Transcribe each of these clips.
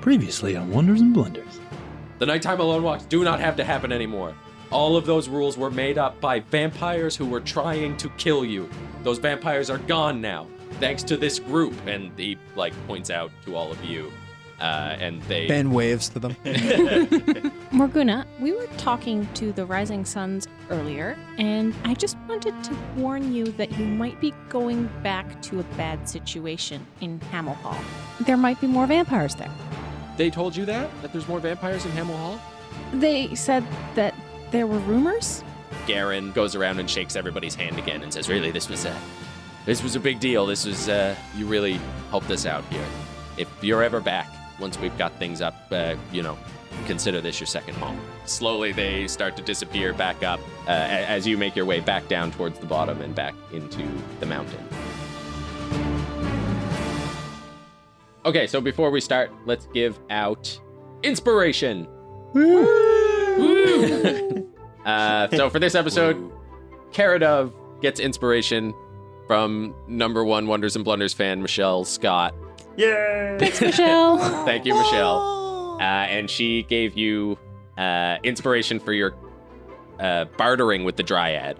Previously on Wonders and Blunders. The nighttime alone walks do not have to happen anymore. All of those rules were made up by vampires who were trying to kill you. Those vampires are gone now, thanks to this group. And he, points out to all of you. And they... Ben waves to them. Morgana, we were talking to the Rising Suns earlier, and I just wanted to warn you that you might be going back to a bad situation in Hamel Hall. There might be more vampires there. They told you that? That there's more vampires in Hamel Hall? They said that there were rumors? Garen goes around and shakes everybody's hand again and says, really, this was a big deal. This was, you really helped us out here. If you're ever back, once we've got things up, consider this your second home. Slowly, they start to disappear back up as you make your way back down towards the bottom and back into the mountain. Okay, so before we start, let's give out inspiration. So for this episode, Cara gets inspiration from number one Wonders and Blunders fan, Michelle Scott. Yay! Thanks, Michelle. Thank you, Michelle. And she gave you inspiration for your bartering with the Dryad.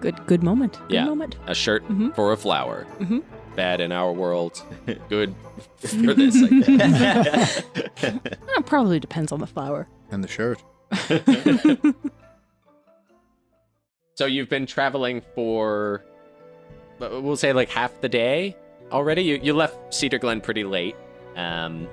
Good moment. Good Yeah. moment. A shirt for a flower. Mm-hmm. Bad in our world. Good for this, I guess. Probably depends on the flower. And the shirt. So you've been traveling for, we'll say half the day already. You left Cedar Glen pretty late, and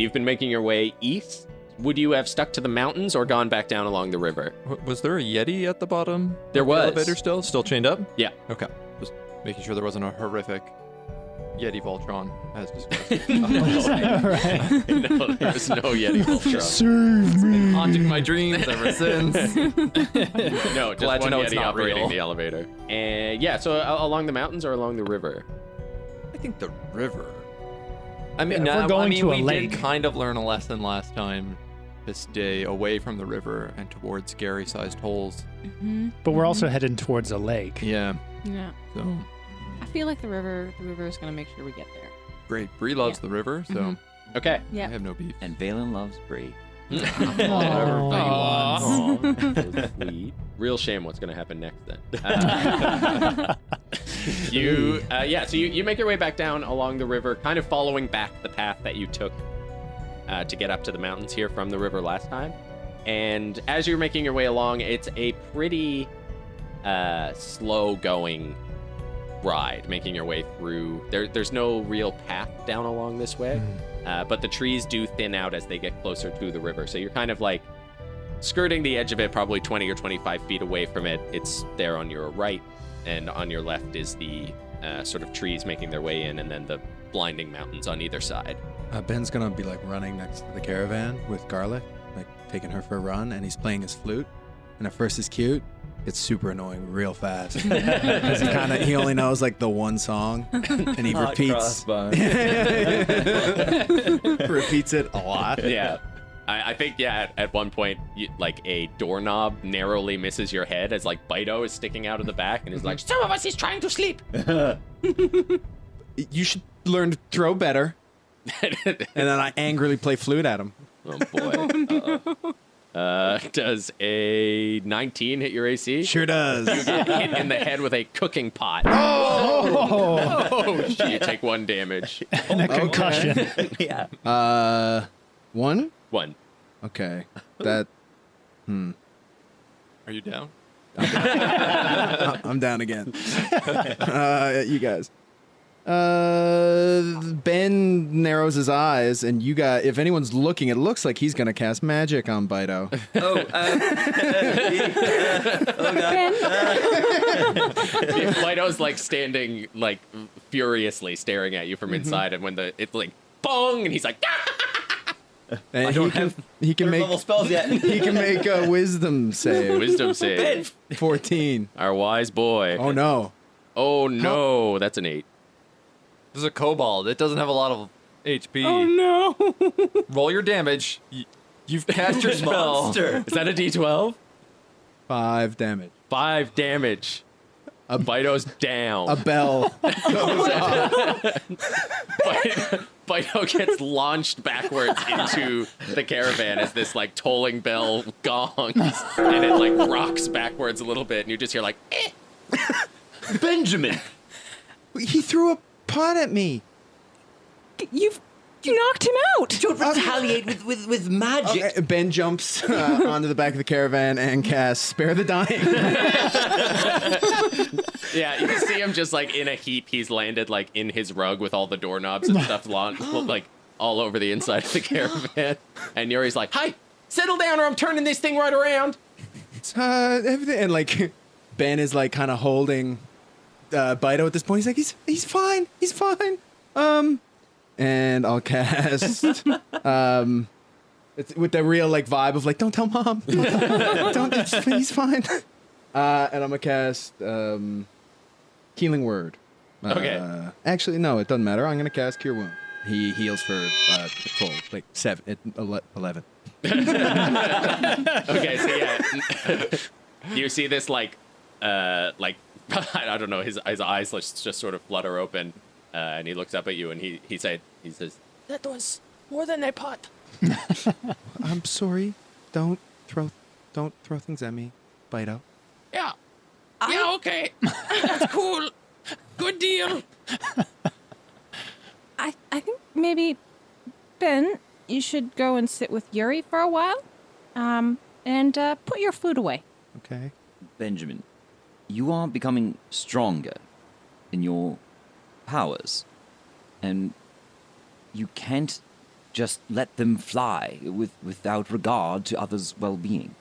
you've been making your way east. Would you have stuck to the mountains or gone back down along the river? Was there a Yeti at the bottom? There of was. The elevator still chained up? Yeah. Okay. Just making sure there wasn't a horrific Yeti Voltron as discussed. Right. No, there was no Yeti Voltron. Save me. Haunting my dreams ever since. No, just Glad to one know it's Yeti not operating real. the elevator. And yeah, so along the mountains or along the river? I think the river. I Yeah, mean, if we're going we to a did lake. kind of learn a lesson last time to stay away from the river and towards scary-sized holes. Mm-hmm. But we're also heading towards a lake. Yeah. Yeah. So I feel like the river is going to make sure we get there. great. Bree loves Yeah. the river, so Mhm. Okay. I Yeah. have no beef. And Vaelin loves Bree. Aw. Sweet. Real shame what's going to happen next then. So you make your way back down along the river, kind of following back the path that you took to get up to the mountains here from the river last time. And as you're making your way along, it's a pretty slow going ride, making your way through. There's no real path down along this way. But the trees do thin out as they get closer to the river. So you're kind of skirting the edge of it, probably 20 or 25 feet away from it. It's there on your right, and on your left is the sort of trees making their way in, and then the blinding mountains on either side. Ben's gonna be running next to the caravan with Garlic, taking her for a run, and he's playing his flute. And at first it's cute. It's super annoying real fast. Because he only knows the one song, and he repeats repeats it a lot. Yeah. I think, at one point, a doorknob narrowly misses your head as Bido is sticking out of the back and is like, some of us is trying to sleep. You should learn to throw better. And then I angrily play flute at him. Oh boy. Does a 19 hit your AC? Sure does. You get hit in the head with a cooking pot. Oh! You take 1 damage. And a concussion. Yeah. 1? 1. Okay. That. Are you down? I'm down again. You guys. Ben narrows his eyes, and if anyone's looking, it looks like he's gonna cast magic on Bido. Lido's standing furiously staring at you from inside, and when it's bong, and he's like, And I don't have he can make level spells yet. he can make a wisdom save. wisdom save. 14. Our wise boy. Oh no. Oh no, that's an 8. There's a kobold. It doesn't have a lot of HP. Oh no. Roll your damage. You've cast your spell. Monster. Is that a D12? 5 damage. 5 damage. Bido's down. A bell goes off. Bido gets launched backwards into the caravan as this like tolling bell gongs, and it like rocks backwards a little bit, and you just hear like, eh. Benjamin! He threw a pot at me. You knocked him out. Don't retaliate with magic. Okay, Ben jumps onto the back of the caravan and casts Spare the Dying. Yeah, you see him just like in a heap. He's landed like in his rug with all the doorknobs and stuff like all over the inside of the caravan. And Yuri's like, "Hi, settle down, or I'm turning this thing right around." Everything, and like Ben is like kind of holding Bido at this point. He's like, he's fine. He's fine. And I'll cast it's with the real like vibe of like, don't tell mom. Don't he's fine. And I'm gonna cast Healing Word. Okay. Actually, no, it doesn't matter. I'm gonna cast Cure Wound. He heals for full, like 11. Okay, so yeah, you see this like I don't know, his eyes just sort of flutter open, and he looks up at you and he says, "That was more than a pot." I'm sorry. Don't throw things at me, Bido. Yeah. Yeah, okay. That's cool. Good deal. I think maybe, Ben, you should go and sit with Yuri for a while, and put your flute away. Okay. Benjamin, you are becoming stronger in your powers, and you can't just let them fly without regard to others' well-being.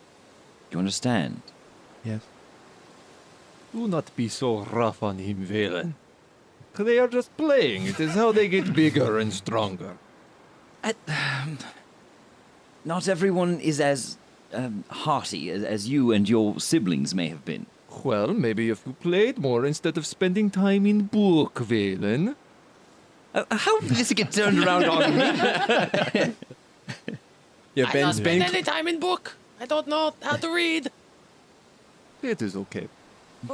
Do you understand? Yes. Do not be so rough on him, Vaelin. They are just playing. It is how they get bigger and stronger. Not everyone is as hearty as you and your siblings may have been. Well, maybe if you played more instead of spending time in book, Vaelin. How did this get turned around on me? Yeah, Ben. any time in book. I don't know how to read. It is okay.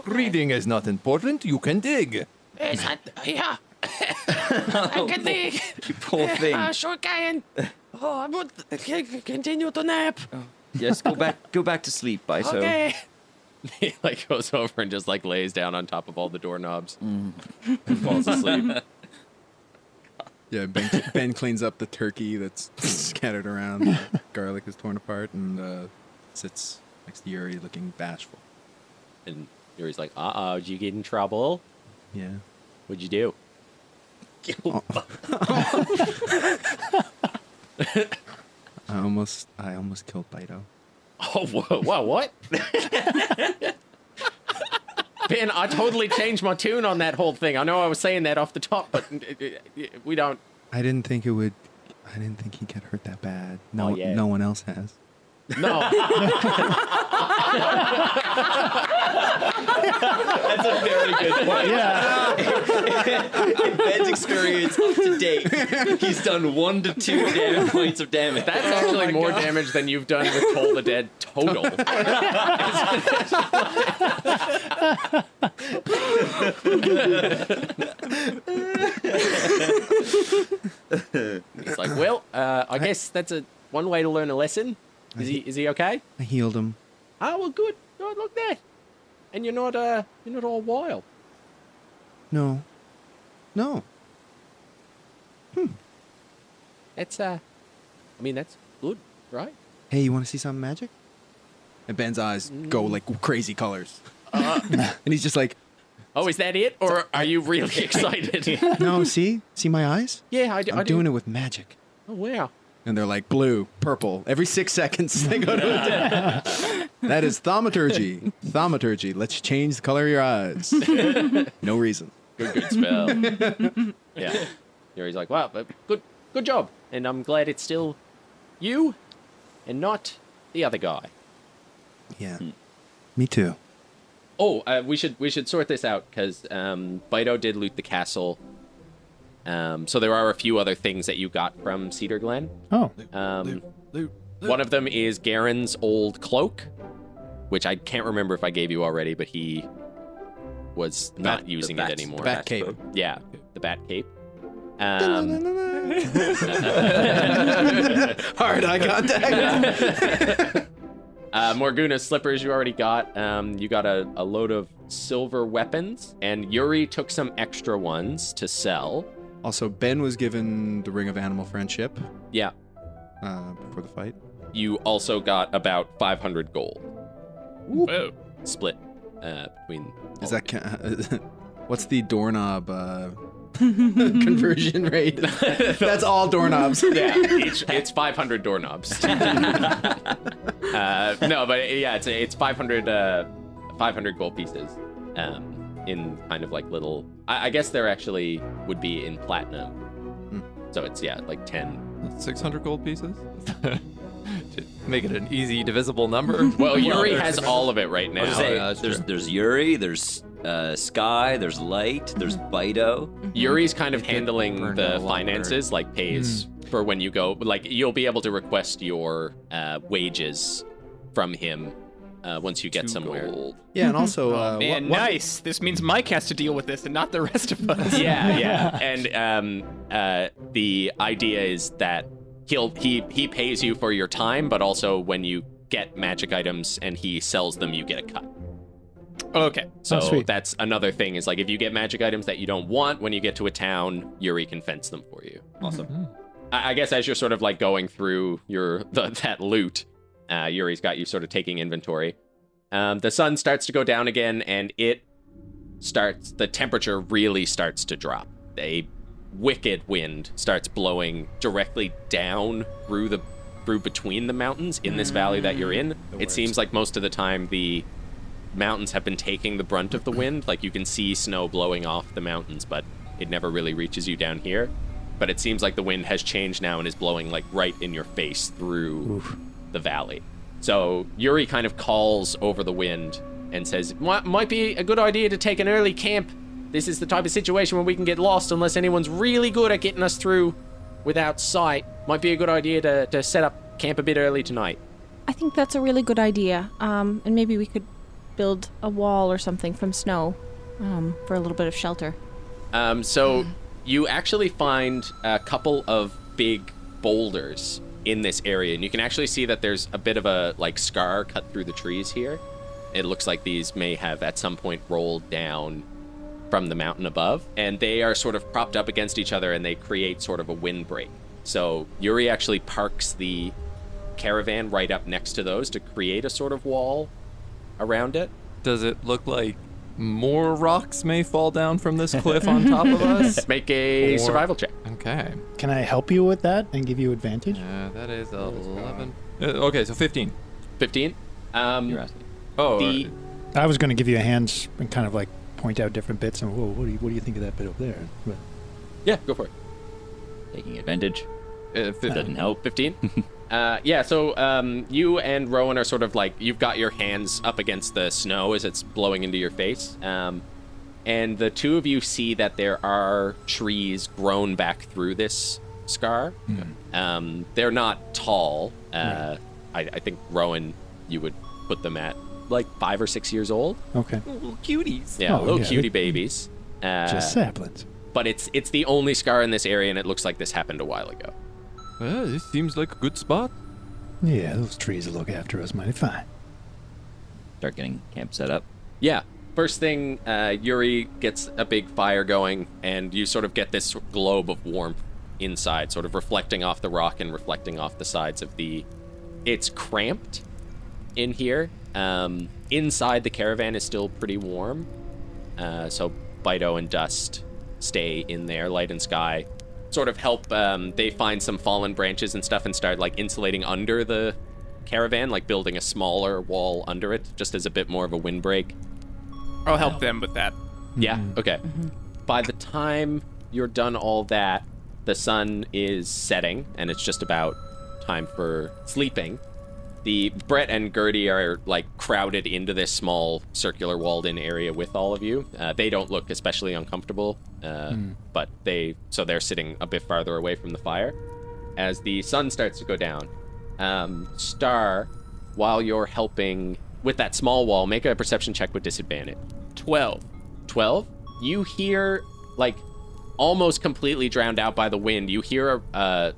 Reading is not important. You can dig. Yeah. I can dig. You poor thing. Sure can. Oh, I would continue to nap. Yes, go back to sleep, Bito. Okay. He like goes over and just like lays down on top of all the doorknobs and falls asleep. Yeah, Ben cleans up the turkey that's scattered around. Garlic is torn apart and sits next to Yuri looking bashful. And Yuri's like, did you get in trouble? Yeah. What'd you do? I almost killed Bido. Oh, whoa, what? Ben, I totally changed my tune on that whole thing. I know I was saying that off the top, but we don't. I didn't think he'd get hurt that bad. No, yeah. No one else has. No. That's a very good point. Yeah. In Ben's experience to date, he's done 1 to 2 points of damage. That's actually more damage than you've done with Toll the Dead total. He's like, well, I guess that's one way to learn a lesson. Is he okay? I healed him. Oh, well, good. Oh, look there. And you're not all wild. No. That's I mean, that's good, right? Hey, you want to see something magic? And Ben's eyes go like crazy colors. And he's just like, Oh, is that it? Or are you really excited? no, see my eyes? Yeah, I do. I'm doing it with magic. Oh, wow. And they're like blue, purple. Every 6 seconds they go to a different. That is thaumaturgy. Thaumaturgy. Let's change the color of your eyes. No reason. Good spell. Yeah. Yuri's like, wow, good job. And I'm glad it's still you and not the other guy. Yeah. Me too. Oh, we should sort this out because Bido did loot the castle. So there are a few other things that you got from Cedar Glen. Oh. One of them is Garen's old cloak, which I can't remember if I gave you already, but he was not using it anymore. The bat cape. Yeah, the bat cape. Hard eye contact. Morguna's slippers you already got. You got a load of silver weapons, and Yuri took some extra ones to sell. Also, Ben was given the Ring of Animal Friendship Yeah. before the fight. You also got about 500 gold. Whoa. Split between... Is that what's the doorknob conversion rate? That's all doorknobs. Yeah, it's 500 doorknobs. No, but yeah, it's 500 gold pieces in kind of like little... I guess they're actually would be in platinum. So it's, yeah, like 10. 600 gold pieces? To make it an easy divisible number. Well, Yuri has all of it right now. Say, there's Yuri, there's Sky, there's Light, there's Bido. Yuri's kind of handling burned the out a lot finances, like pays for when you go. Like you'll be able to request your wages from him once you get 2 somewhere. gold. Yeah, and also, Man, nice. This means Mike has to deal with this and not the rest of us. Yeah. And the idea is that he pays you for your time, but also when you get magic items and he sells them, you get a cut. Okay. So sweet. that's another thing is like if you get magic items that you don't want, when you get to a town, Yuri can fence them for you. Awesome. I guess as you're sort of like going through that loot, Yuri's got you sort of taking inventory. The sun starts to go down again, and the temperature really starts to drop. A wicked wind starts blowing directly down through between the mountains in this valley that you're in. It seems like most of the time the mountains have been taking the brunt of the wind. Like you can see snow blowing off the mountains, but it never really reaches you down here. But it seems like the wind has changed now and is blowing like right in your face through the valley. So Yuri kind of calls over the wind and says, might be a good idea to take an early camp. This is the type of situation where we can get lost unless anyone's really good at getting us through without sight. Might be a good idea to set up camp a bit early tonight. I think that's a really good idea. And maybe we could build a wall or something from snow for a little bit of shelter. So you actually find a couple of big boulders in this area, and you can actually see that there's a bit of a like scar cut through the trees here. It looks like these may have at some point rolled down from the mountain above, and they are sort of propped up against each other, and they create sort of a windbreak. So Yuri actually parks the caravan right up next to those to create a sort of wall around it. Does it look like more rocks may fall down from this cliff on top of us? Make a survival check. Okay. Can I help you with that and give you advantage? That is 11. Okay, so 15. 15. You're asking. Oh, I was going to give you a hand and kind of like point out different bits and whoa, what do you think of that bit over there? But Yeah, go for it. Taking advantage. 15. Doesn't help. 15? Yeah, so you and Rowan are sort of like, you've got your hands up against the snow as it's blowing into your face. And the two of you see that there are trees grown back through this scar. They're not tall. I think, Rowan, you would put them at like 5 or 6 years old. okay. Little cuties. Yeah, little yeah, cutie babies. Just saplings. But it's the only scar in this area, and it looks like this happened a while ago. Well, this seems like a good spot. Yeah, those trees will look after us mighty fine. Start getting camp set up. Yeah. First thing, Yuri gets a big fire going, and you sort of get this globe of warmth inside, sort of reflecting off the rock and reflecting off the sides of the... It's cramped in here. Inside the caravan is still pretty warm. So Bido and Dust stay in there. Light and Sky sort of help. They find some fallen branches and stuff and start like insulating under the caravan, like building a smaller wall under it, just as a bit more of a windbreak. I'll help them with that. Yeah, okay. By the time you're done all that, the sun is setting, and it's just about time for sleeping. The Brett and Gertie are like crowded into this small circular walled-in area with all of you. They don't look especially uncomfortable, but they're sitting a bit farther away from the fire. As the sun starts to go down, Star, while you're helping with that small wall, make a perception check with disadvantage. 12. 12. You hear, like, almost completely drowned out by the wind. You hear a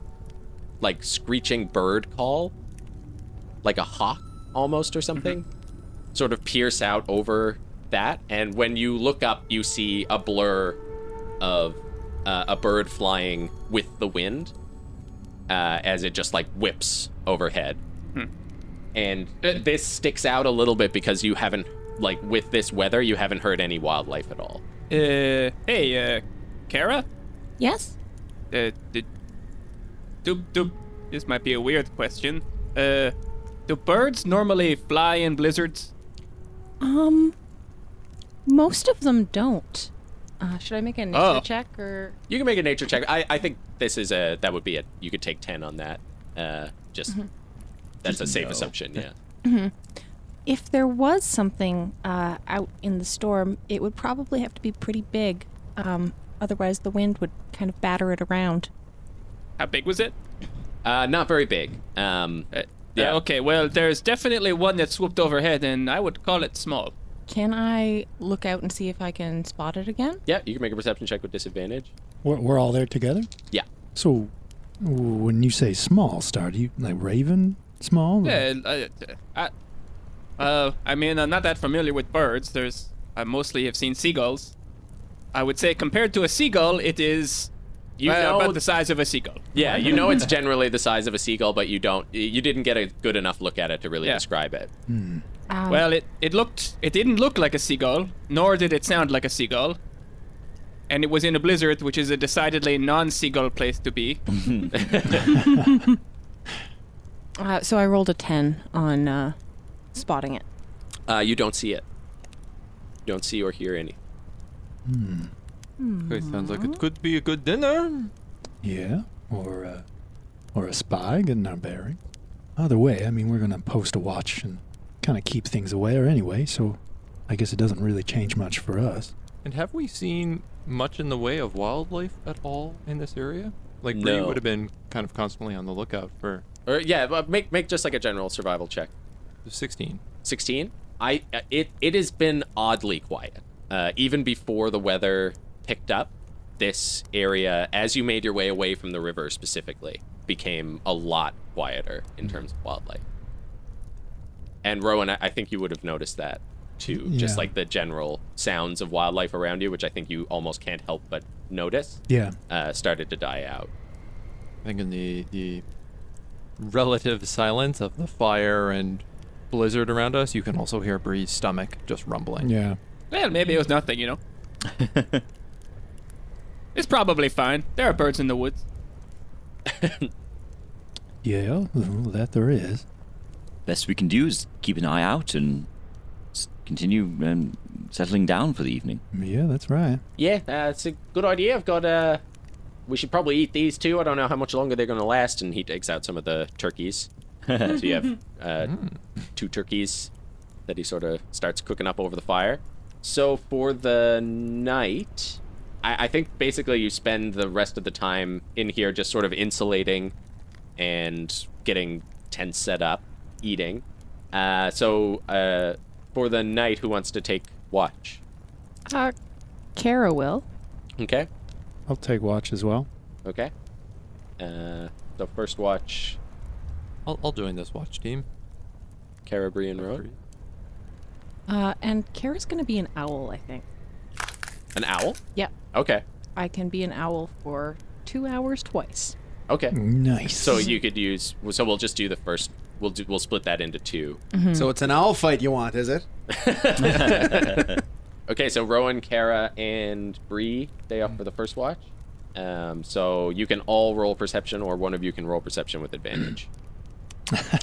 like screeching bird call, like a hawk almost or something, sort of pierce out over that. And when you look up, you see a blur of a bird flying with the wind as it just like whips overhead. And this sticks out a little bit because you haven't, like, with this weather, you haven't heard any wildlife at all. Hey, Cara? Yes? This might be a weird question. Do birds normally fly in blizzards? Most of them don't. Should I make a nature check or? You can make a nature check. I think this is that would be it. You could take 10 on that. That's a safe assumption, yeah. If there was something out in the storm, it would probably have to be pretty big. Otherwise, the wind would kind of batter it around. How big was it? Not very big. Yeah. Okay, well, there's definitely one that swooped overhead, and I would call it small. Can I look out and see if I can spot it again? Yeah, you can make a perception check with disadvantage. We're all there together? Yeah. So, when you say small, Star, do you, like, raven small? Yeah, I mean, I'm not that familiar with birds. I mostly have seen seagulls. I would say compared to a seagull, it is about the size of a seagull. Yeah, you know it's generally the size of a seagull, but you didn't get a good enough look at it to really describe it. Well, it didn't look like a seagull, nor did it sound like a seagull. And it was in a blizzard, which is a decidedly non-seagull place to be. So I rolled a 10 on spotting it. You don't see it. You don't see or hear any. Okay, sounds like it could be a good dinner. Yeah, or a spy getting our bearing. Either way, I mean, we're going to post a watch and kind of keep things aware anyway, so I guess it doesn't really change much for us. And have we seen much in the way of wildlife at all in this area? Like, Bree No. would have been kind of constantly on the lookout for... Or yeah, but make just like a general survival check. 16. 16. It has been oddly quiet. Even before the weather picked up, this area, as you made your way away from the river specifically, became a lot quieter in terms of wildlife. And Rowan, I think you would have noticed that too. Just Yeah. like the general sounds of wildlife around you, which I think you almost can't help but notice, Yeah. started to die out. I think in the relative silence of the fire and blizzard around us, you can also hear Bree's stomach just rumbling. Yeah. Well, maybe it was nothing, you know. It's probably fine. There are birds in the woods. Yeah, well, that there is. Best we can do is keep an eye out and continue settling down for the evening. Yeah, that's right. Yeah, it's a good idea. I've got we should probably eat these too. I don't know how much longer they're going to last. And he takes out some of the turkeys. So you have 2 turkeys that he sort of starts cooking up over the fire. So for the night, I think basically you spend the rest of the time in here just sort of insulating and getting tents set up, eating. So for the night, who wants to take watch? Cara will. Okay. I'll take watch as well. Okay. So first watch, I'll join this watch team. Cara, Bree, and Rowan. And Cara's going to be an owl, I think. An owl? Yep. Okay. I can be an owl for 2 hours twice. Okay. Nice. So you could use. So we'll just do the first. We'll split that into 2. So it's an owl fight you want, is it? Okay. So Rowan, Cara, and Bree, they up for the first watch. So you can all roll perception, or one of you can roll perception with advantage.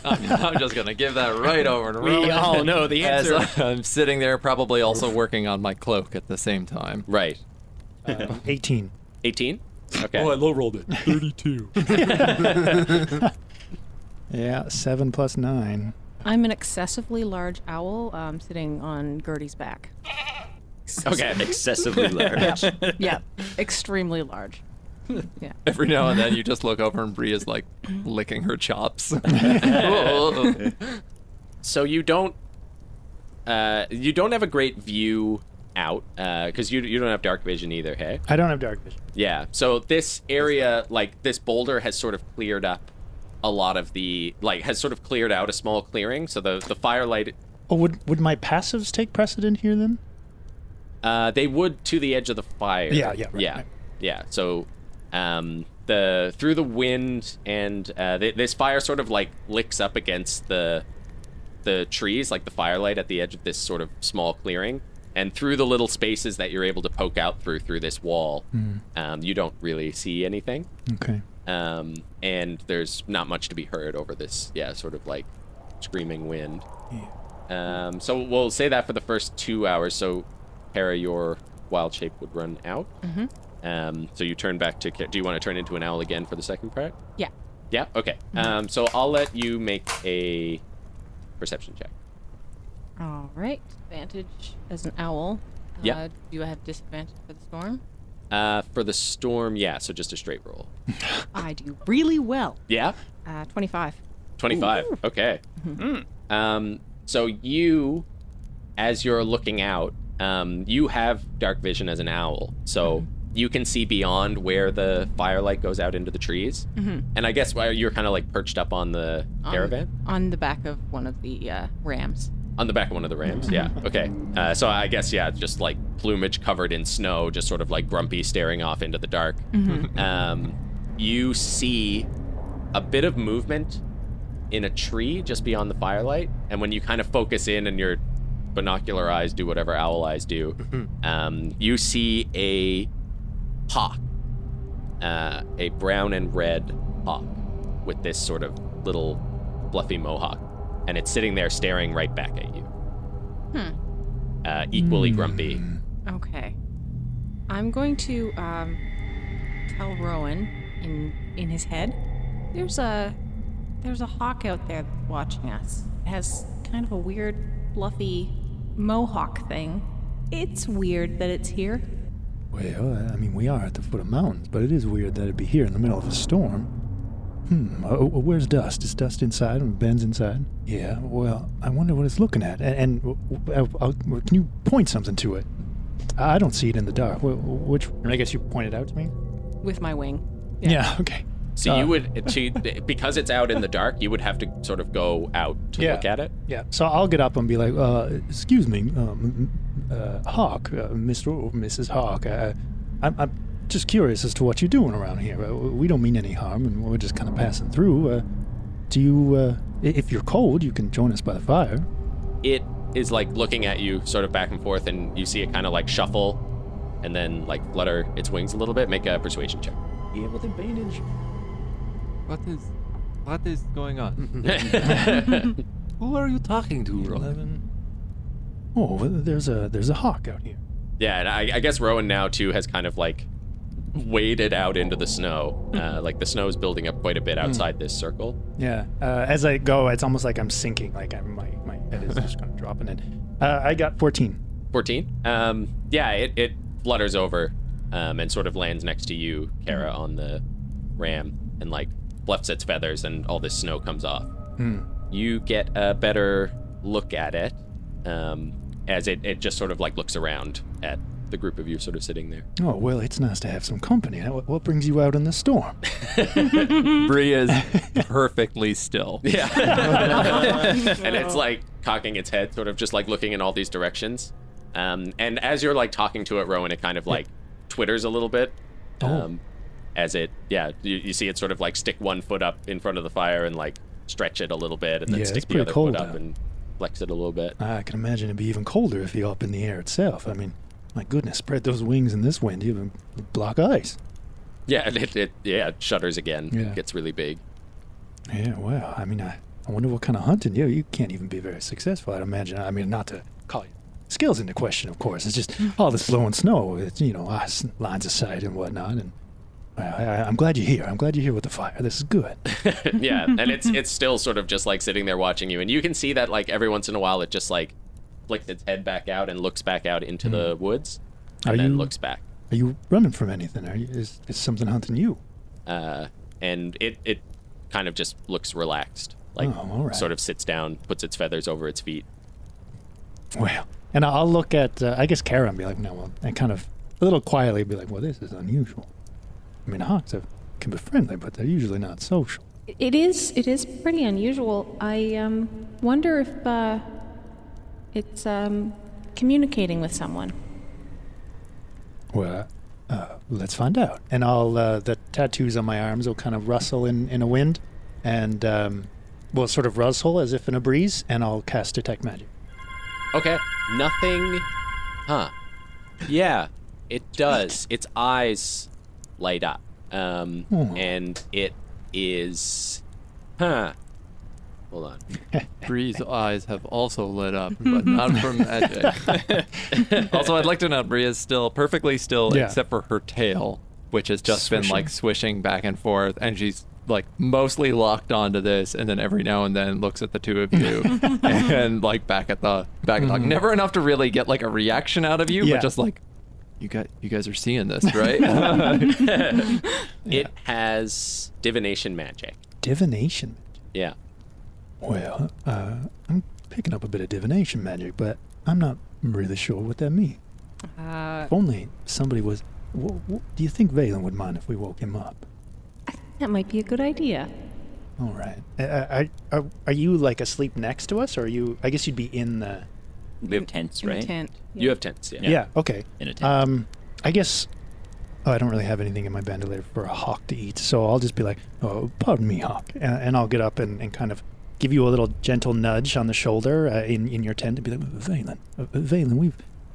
I'm just going to give that right over to Rowan. We all know the As answer. I'm sitting there probably also working on my cloak at the same time. Right. 18. 18. Okay. low rolled it. 32. Yeah, 7 plus 9. I'm an excessively large owl sitting on Gertie's back. Okay. Excessively large. Yeah, extremely large. Yeah. Every now and then you just look over and Bree is like licking her chops. So you don't have a great view out, because you don't have dark vision either, hey? I don't have dark vision. Yeah. So this area, like this boulder, has sort of cleared up a lot of has sort of cleared out a small clearing. So the firelight. Oh, would my passives take precedent here then? They would to the edge of the fire. Yeah, right, yeah, right. yeah. So, through the wind and this fire sort of like licks up against the trees, like the firelight at the edge of this sort of small clearing, and through the little spaces that you're able to poke out through this wall, you don't really see anything. Okay. And there's not much to be heard over this, sort of like screaming wind. Yeah. So we'll say that for the first 2 hours. So, Cara, your wild shape would run out. Mm-hmm. So you turn back to. Do you want to turn into an owl again for the second part? Yeah. Yeah. Okay. So I'll let you make a perception check. All right. Advantage as an owl. Yeah. Do I have disadvantage for the storm? For the storm, yeah. So just a straight roll. I do really well. Yeah. 25. 25. Ooh. Okay. Mm. So you, as you're looking out, you have dark vision as an owl, so you can see beyond where the firelight goes out into the trees. And I guess you're kind of like perched up on the caravan? On the back of one of the rams. On the back of one of the rams, yeah. Okay. So I guess, just like plumage covered in snow, just sort of like grumpy staring off into the dark. You see a bit of movement in a tree just beyond the firelight, and when you kind of focus in and your binocular eyes do whatever owl eyes do, you see a hawk, a brown and red hawk with this sort of little fluffy mohawk, and it's sitting there staring right back at you. Equally grumpy. Okay. I'm going to tell Rowan in his head, there's a hawk out there that's watching us. It has kind of a weird fluffy mohawk thing. It's weird that it's here. Well, I mean, we are at the foot of mountains, but it is weird that it'd be here in the middle of a storm. Where's Dust? Is Dust inside and Ben's inside? Yeah, well, I wonder what it's looking at. And can you point something to it? I don't see it in the dark. Which? I guess you pointed out to me? With my wing. Yeah, okay. So you would, because it's out in the dark, you would have to sort of go out to look at it? Yeah, so I'll get up and be like, excuse me, Hawk, Mr. or Mrs. Hawk, I'm just curious as to what you're doing around here. We don't mean any harm, and we're just kind of passing through. Do you, if you're cold, you can join us by the fire. It is like looking at you sort of back and forth, and you see it kind of like shuffle and then like flutter its wings a little bit. Make a persuasion check. Yeah, with advantage. What is going on? Who are you talking to, Rowan? 11. Oh, well, there's a hawk out here. Yeah, and I guess Rowan now too has kind of like waded out into the snow. Like the snow is building up quite a bit outside this circle. Yeah, as I go, it's almost like I'm sinking, like my head is just kind of dropping in. I got 14. 14? Yeah, it flutters over and sort of lands next to you, Cara, on the ram, and like fluffs its feathers, and all this snow comes off. You get a better look at it as it just sort of like looks around at the group of you sort of sitting there. Oh, well, it's nice to have some company. What brings you out in the storm? Bree is perfectly still. Yeah. And it's like cocking its head, sort of just like looking in all these directions. And as you're like talking to it, Rowan, it kind of like twitters a little bit. As it, you see it sort of like stick one foot up in front of the fire and like stretch it a little bit, and then stick the other foot up and flex it a little bit. I can imagine it'd be even colder if you're up in the air itself. I mean, my goodness, spread those wings in this wind, you even block ice. Yeah, and it shudders again. Yeah. It gets really big. Yeah, well, I mean, I wonder what kind of hunting. You can't even be very successful, I'd imagine. I mean, not to call your skills into question, of course. It's just all this blowing snow. It's, lines of sight and whatnot, and I'm glad you're here. I'm glad you're here with the fire. This is good. Yeah, and it's still sort of just like sitting there watching you, and you can see that like every once in a while it just like flicks its head back out and looks back out into the woods, and then looks back. Are you running from anything? Is something hunting you? And it kind of just looks relaxed, like all right. sort of sits down, puts its feathers over its feet. Well, And I'll look at, I guess, Cara and be like, no, well, and kind of a little quietly be like, well, this is unusual. I mean, hawks can be friendly, but they're usually not social. It is pretty unusual. I wonder if it's communicating with someone. Well, let's find out. And I'll the tattoos on my arms will kind of rustle in a wind, and will sort of rustle as if in a breeze, and I'll cast Detect Magic. Okay. Nothing. Huh. Yeah, it does. Its eyes light up. And it is. Huh. Hold on. Bree's eyes have also lit up, but not from magic. Also, I'd like to note Bree is still perfectly still, Yeah. except for her tail, which has just been like Swishing. swishing back and forth, and she's like mostly locked onto this, and then every now and then looks at the two of you, and like back at the dog. Never enough to really get like a reaction out of you, Yeah. but just like, you guys are seeing this, right? It has divination magic. Divination. Yeah. Well, I'm picking up a bit of divination magic, but I'm not really sure what that means. If only somebody was... do you think Vaelin would mind if we woke him up? That might be a good idea. All right. Are you, like, asleep next to us, or are you... I guess you'd be in the... We have tents, In a right? tent. You have tents, yeah. Yeah, okay. In a tent. I guess... Oh, I don't really have anything in my bandolier for a hawk to eat, so I'll just be like, oh, pardon me, hawk. And I'll get up and kind of give you a little gentle nudge on the shoulder in your tent and be like, Vaelin,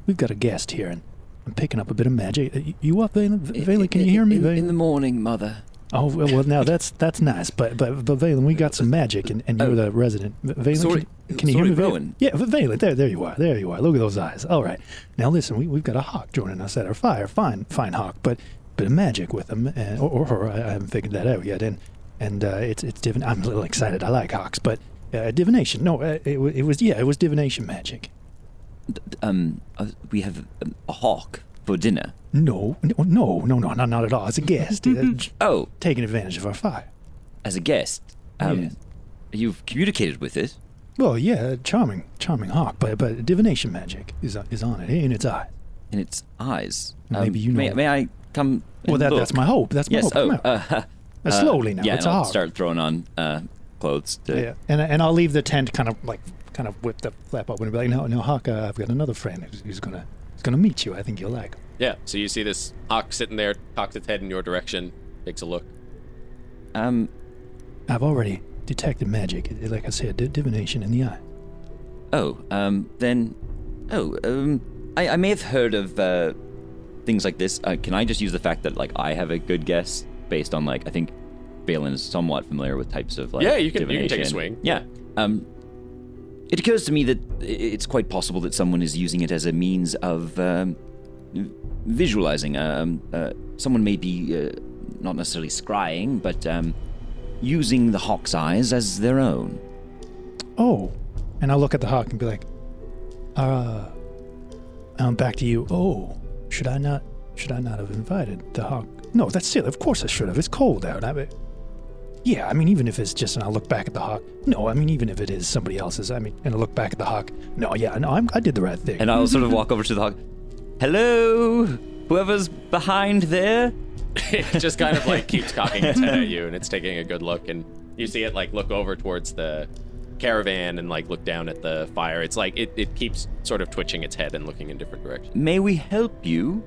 we've got a guest here, and I'm picking up a bit of magic. You up, Vaelin? Vaelin, can you hear me, Vaelin? In the morning, Mother. Oh, well, now that's nice, but Vaelin, we got some magic, and you're the resident. Vaelin, Sorry, can you hear me, Vaelin? Rowan. Yeah, Vaelin, there you are. Look at those eyes. All right. Now listen, we've got a hawk joining us at our fire. Fine hawk, but bit of magic with him, or her. I haven't figured that out yet, and it's divin. I'm a little excited. I like hawks, but divination. No, it was divination magic. We have a hawk for dinner. No, not at all. As a guest. Oh, Taking advantage of our fire. as a guest. Yes. You've communicated with it. Well, yeah, charming hawk, but divination magic is on it in its eye. In its eyes. Maybe you know. May I come? Well, and look? that's my hope. That's my Yes. hope. Come out. Slowly now. Yeah, It's and a I'll hawk. start throwing on clothes. To, Yeah, and I'll leave the tent kind of whip the flap open and be like, no, hawk. I've got another friend who's gonna meet you. I think you'll like him. Yeah, so you see this hawk sitting there, cocks its head in your direction, takes a look. I've already detected magic. Like I said, divination in the eye. I may have heard of things like this. Can I just use the fact that like I have a good guess based on like I think Vaelin is somewhat familiar with types of like Yeah, you can divination. take a swing. Yeah. It occurs to me that it's quite possible that someone is using it as a means of visualizing. Someone may be not necessarily scrying, but using the hawk's eyes as their own. Oh, and I'll look at the hawk and be like, back to you. Oh, should I not have invited the hawk? No, that's silly. Of course I should have. It's cold out. Yeah, I mean, even if it's just, and I'll look back at the hawk. No, I mean, even if it is somebody else's, and I'll look back at the hawk. No, I did the right thing. And I'll sort of walk over to the hawk. Hello, whoever's behind there. It just kind of like keeps cocking its head at you, and it's taking a good look, and you see it like look over towards the caravan and like look down at the fire. It's like it keeps sort of twitching its head and looking in different directions. May we help you?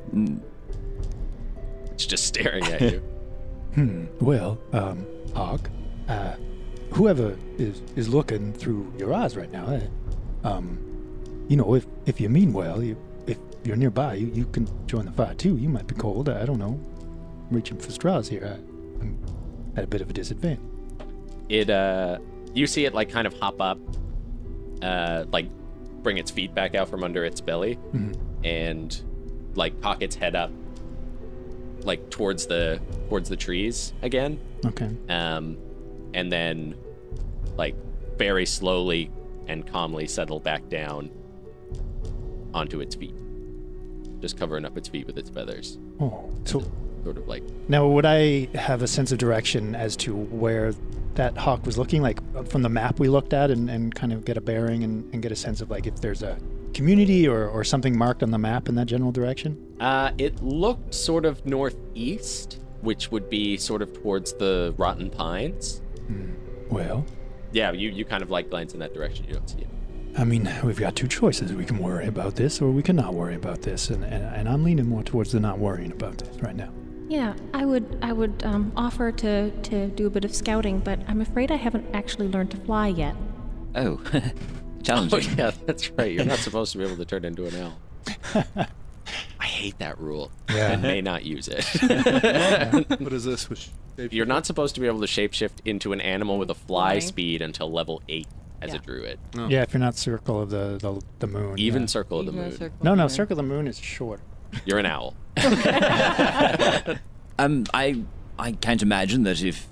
It's just staring at you. Well, hawk, whoever is looking through your eyes right now, if you mean well, if you're nearby, you can join the fire too. You might be cold. I don't know. I'm reaching for straws here. I'm at a bit of a disadvantage. You see it like kind of hop up, like bring its feet back out from under its belly, and like cock its head up, like towards the trees again. Okay. And then like very slowly and calmly settle back down onto its feet, just covering up its feet with its feathers. Oh, so Sort of like. now would I have a sense of direction as to where that hawk was looking, like from the map we looked at, and kind of get a bearing and get a sense of like if there's a community or something marked on the map in that general direction? It looked sort of northeast, which would be sort of towards the Rotten Pines. Well, Yeah, you kind of like glance in that direction. You don't see it. I mean, we've got two choices. We can worry about this, or we can not worry about this, and I'm leaning more towards the not worrying about this right now. Yeah, I would offer to do a bit of scouting, but I'm afraid I haven't actually learned to fly yet. Oh, Oh challenging. yeah, that's right. You're not supposed to be able to turn into an owl. I hate that rule. Yeah. And may not use it. What is this? You're not supposed to be able to shapeshift into an animal with a fly Flying. speed until level 8 as Yeah. a druid. Yeah, if you're not Circle of the Moon. Even yeah. Circle of the Moon. No, Circle of the Moon is short. You're an owl. I can't imagine that if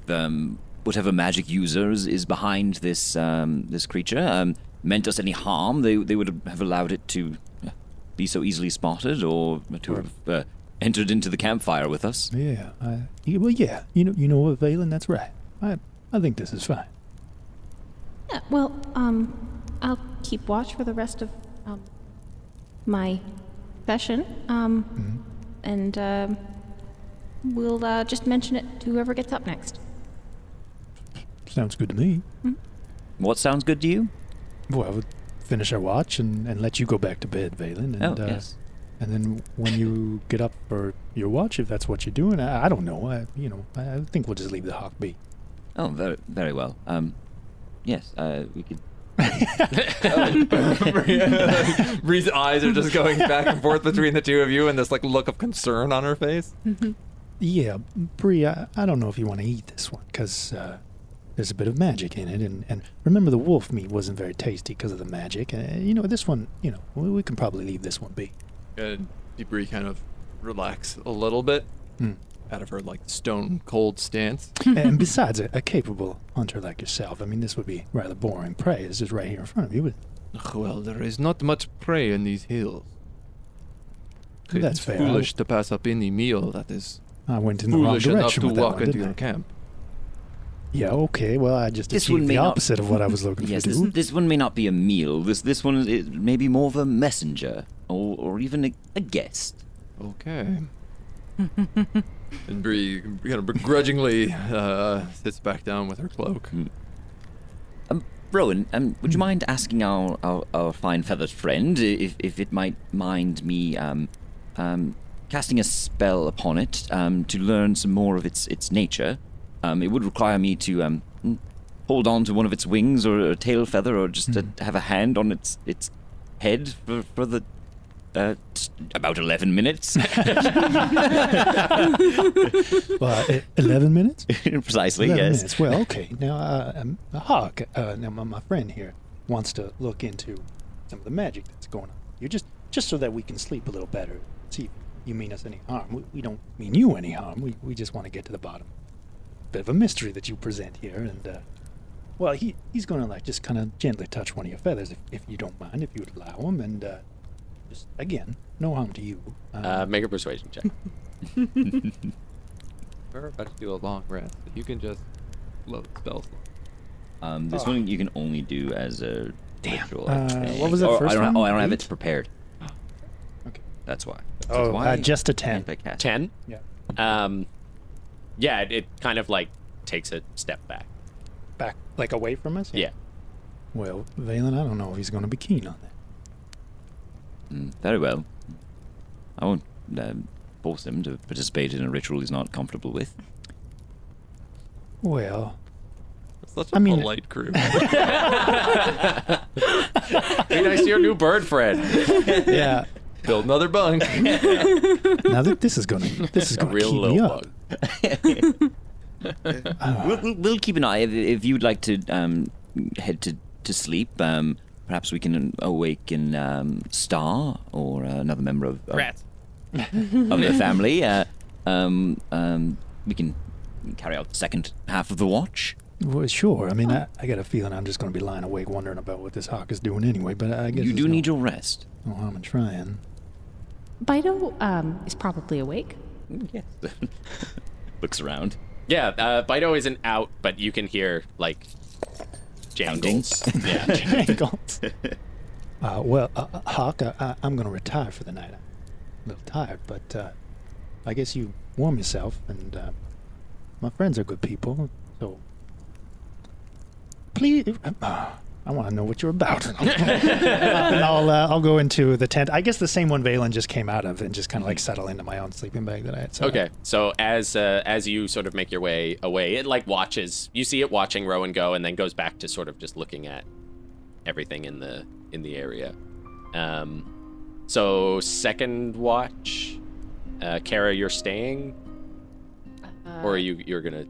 whatever magic user is behind this this creature meant us any harm, they would have allowed it to be so easily spotted or to have entered into the campfire with us. Yeah. Well, yeah. You know what, Vaelin? That's right. I think this is fine. Yeah, well, I'll keep watch for the rest of my session. And we'll just mention it to whoever gets up next. Sounds good to me. What sounds good to you? Well, we'll finish our watch and let you go back to bed, Vaelin. And, Oh, yes. And then when you get up for your watch, if that's what you're doing, I don't know. I think we'll just leave the hawk be. Oh, very, very well. Yes, we could. Bree's eyes are just going back and forth between the two of you, and this like look of concern on her face. Yeah, Bree, I don't know if you want to eat this one, because there's a bit of magic in it. And remember, the wolf meat wasn't very tasty because of the magic. This one, we can probably leave this one be. And Bree kind of relax a little bit out of her like stone cold stance. And besides, a capable hunter like yourself, I mean, this would be rather boring prey. It's just right here in front of you. Well, there is not much prey in these hills. That's It's fair. foolish to pass up any meal that is I went in the wrong foolish enough direction to with that walk one, into didn't your I? camp. Yeah, okay. Well, I just This one achieved may the not- opposite of what I was looking Yes, for. this one may not be a meal. This one is maybe more of a messenger, or even a guest. Okay. And Bree kind of begrudgingly sits back down with her cloak. Rowan, would you mind asking our fine feathered friend if it might mind me casting a spell upon it to learn some more of its nature? It would require me to hold on to one of its wings or a tail feather, or just to have a hand on its head for the about 11 minutes. Well, 11 minutes? Precisely, 11 yes. minutes. Well, okay. Now, Hawk, now my friend here wants to look into some of the magic that's going on. You just so that we can sleep a little better. See if you mean us any harm. We don't mean you any harm. We just want to get to the bottom. Bit of a mystery that you present here, and well, he's going to like just kind of gently touch one of your feathers if you don't mind, if you would allow him, and just again, no harm to you. Make a persuasion check. We're about to do a long rest. But you can just load spells. This one you can only do as a ritual. I think. What was that Or first I don't, one? I don't have 8? it prepared. Okay. That's why. Oh, why just a 10. can't I cast it? 10? Yeah. Yeah, it kind of like takes a step back. Back, like away from us? Yeah. Well, Vaelin, I don't know if he's going to be keen on that. Very well. I won't force him to participate in a ritual he's not comfortable with. Well, Such a I mean- polite crew. Be nice to your new bird friend. yeah. Build another bunk. Now this is gonna A keep real me little up. bug. We'll keep an eye. If you'd like to head to sleep, perhaps we can awaken Star or another member of Rat. the family. We can carry out the second half of the watch. Well, sure. I mean, I got a feeling I'm just going to be lying awake wondering about what this hawk is doing anyway. But I guess You do need your rest. no harm in trying. Bido is probably awake. Yes. Looks around. Yeah, Bido isn't out, but you can hear like jangles. Yeah. Jangles. Hawk, I'm going to retire for the night. I'm a little tired, but I guess you warm yourself, and my friends are good people, so please, I want to know what you're about. And I'll go into the tent. I guess the same one Vaelin just came out of, and just kind of like settle into my own sleeping bag that I had. Okay, so as you sort of make your way away, it like watches. You see it watching Rowan go, and then goes back to sort of just looking at everything in the area. So second watch, Cara, you're staying, or are you're gonna?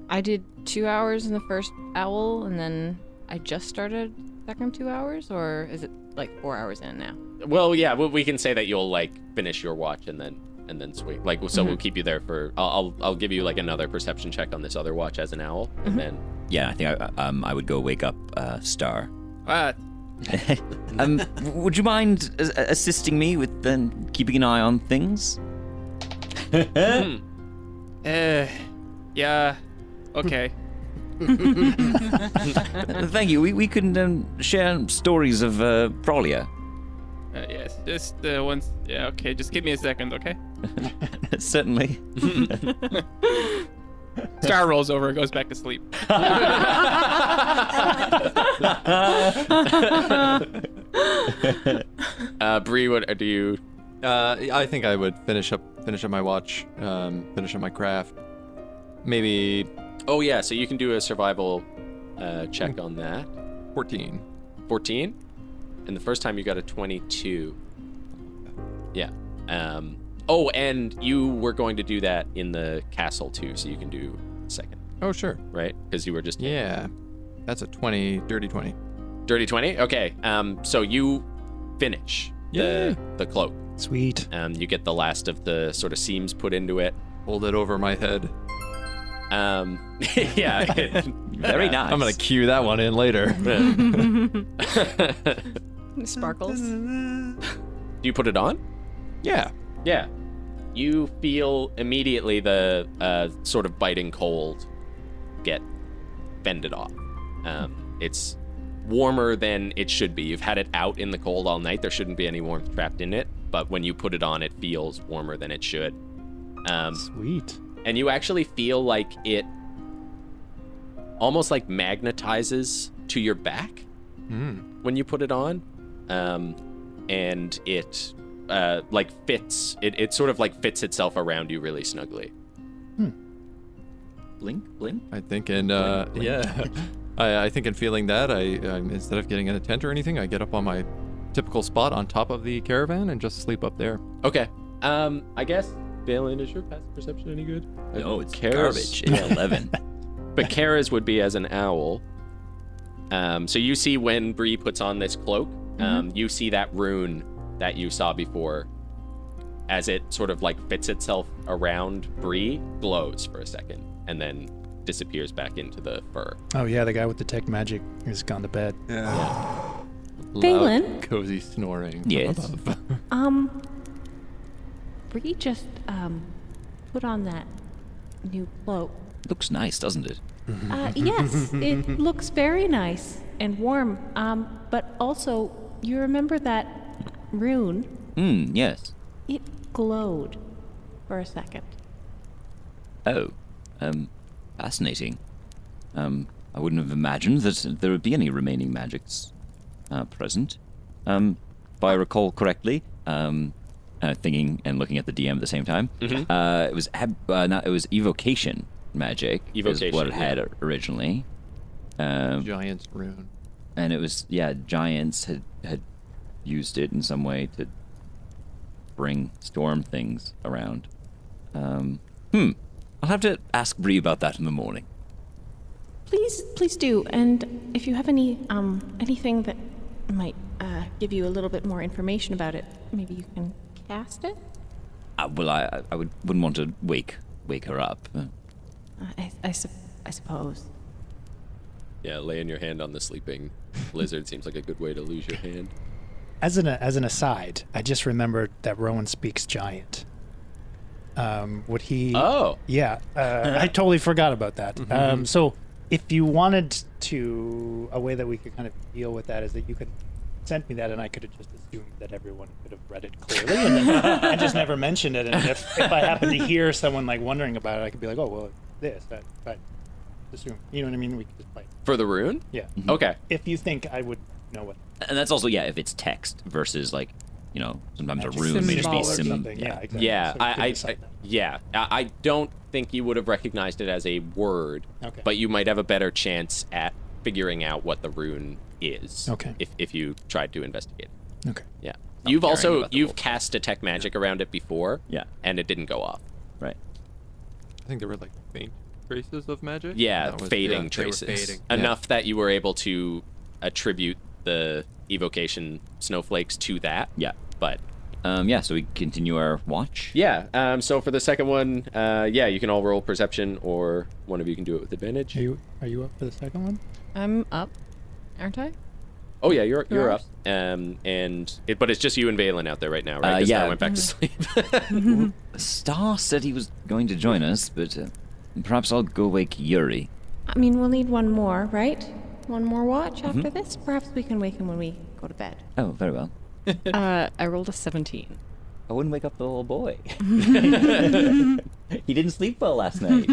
I did 2 hours in the first owl, and then I just started second 2 hours, or is it like 4 hours in now? Well, yeah, we can say that you'll like finish your watch and then swing. Like, so we'll keep you there for. I'll give you like another perception check on this other watch as an owl, and then. Yeah, I think I would go wake up Star. What? Would you mind assisting me with keeping an eye on things? Yeah. Okay. Thank you. We can share stories of Prolia. Yes, just once. Yeah, okay. Just give me a second, okay? Certainly. Star rolls over and goes back to sleep. Bree, what do you? I think I would finish up my watch, finish up my craft. Maybe Oh yeah, so you can do a survival check on that. 14. 14, and the first time you got a 22. Yeah. Oh, and you were going to do that in the castle too, so you can do second, Oh, sure. right? Because you were just Yeah. That's a 20, dirty 20. dirty 20. Okay. So you finish the cloak. Sweet. You get the last of the sort of seams put into it. Hold it over my head. Yeah. Very nice. I'm going to cue that one in later. Sparkles. Do you put it on? Yeah. Yeah. You feel immediately the sort of biting cold get fended off. It's warmer than it should be. You've had it out in the cold all night. There shouldn't be any warmth trapped in it, but when you put it on, it feels warmer than it should. Sweet. And you actually feel like it almost like magnetizes to your back when you put it on. And it like fits, it sort of like fits itself around you really snugly. Blink, blink. I think, and yeah, I think in feeling that, I instead of getting in a tent or anything, I get up on my typical spot on top of the caravan and just sleep up there. Okay. I guess, Vaelin, is your passive perception any good? No, it's Cara's- garbage. It's 11. But Cara's would be as an owl. So you see when Bree puts on this cloak, you see that rune that you saw before as it sort of like fits itself around Bree, glows for a second, and then disappears back into the fur. Oh yeah, the guy with the tech magic has gone to bed. Vaelin? Loud, cozy snoring. from Yes. above. Bree just put on that new cloak. Looks nice, doesn't it? Yes, it looks very nice and warm. But also, you remember that rune? Yes. It glowed for a second. Oh, fascinating. I wouldn't have imagined that there would be any remaining magics present. If I recall correctly, thinking and looking at the DM at the same time, it was it was evocation magic. Evocation, is what it had originally. Giant's rune. And it was giants had used it in some way to bring storm things around. I'll have to ask Bree about that in the morning. Please do. And if you have anything that might give you a little bit more information about it, maybe you can cast it. Well, I wouldn't want to wake her up. I suppose. Yeah, laying your hand on the sleeping lizard seems like a good way to lose your hand. As an aside, I just remembered that Rowan speaks giant. Would he? Oh. Yeah, I totally forgot about that. So if you wanted to, a way that we could kind of deal with that is that you could sent me that, and I could have just assumed that everyone could have read it clearly, and then I just never mentioned it. And if I happen to hear someone like wondering about it, I could be like, oh well, this. I assume. You know what I mean? We could just play. For the rune? Yeah. Okay. If you think I would know what. And that's also, if it's text versus, like, sometimes a Magic rune may just be symbol or sim. something. Yeah, exactly. Yeah, So we could I decide that. I don't think you would have recognized it as a word, Okay. but you might have a better chance at figuring out what the rune is. Okay. If you tried to investigate it. Okay. Yeah. Not You've caring also about the whole cast detect magic around it before. Yeah. And it didn't go off. Right. I think there were like faint traces of magic. Yeah, That was- fading they were traces. fading. Enough that you were able to attribute the evocation snowflakes to that. Yeah. But So we continue our watch. yeah, so for the second one, you can all roll perception, or one of you can do it with advantage. Are you up for the second one? I'm up, aren't I? Oh yeah, you're up. Yours? But it's just you and Vaelin out there right now, right? 'Cause yeah. Star went back to sleep. Star said he was going to join us, but perhaps I'll go wake Yuri. I mean, we'll need one more, right? One more watch after this? Perhaps we can wake him when we go to bed. Oh, very well. I rolled a 17. I wouldn't wake up the little boy. He didn't sleep well last night.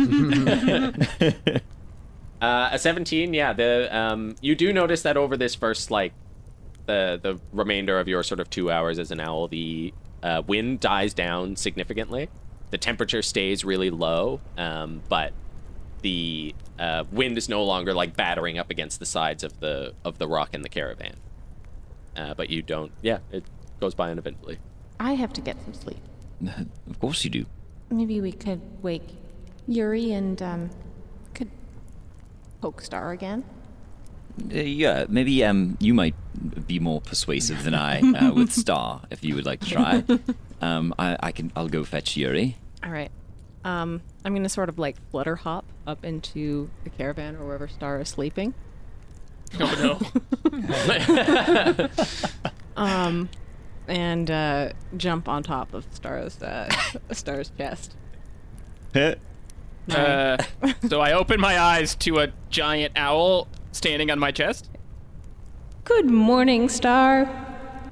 A 17, yeah. You do notice that over this first, like, the remainder of your sort of 2 hours as an owl, the wind dies down significantly. The temperature stays really low, but the wind is no longer like battering up against the sides of the rock in the caravan. But you don't. Yeah, it goes by uneventfully. I have to get some sleep. Of course you do. Maybe we could wake Yuri and could poke Star again. Yeah, maybe you might be more persuasive than I with Star, if you would like to try. I'll go fetch Yuri. All right. I'm going to sort of like flutter hop up into the caravan or wherever Star is sleeping. Oh no. And jump on top of Star's chest. So I open my eyes to a giant owl standing on my chest. Good morning, Star.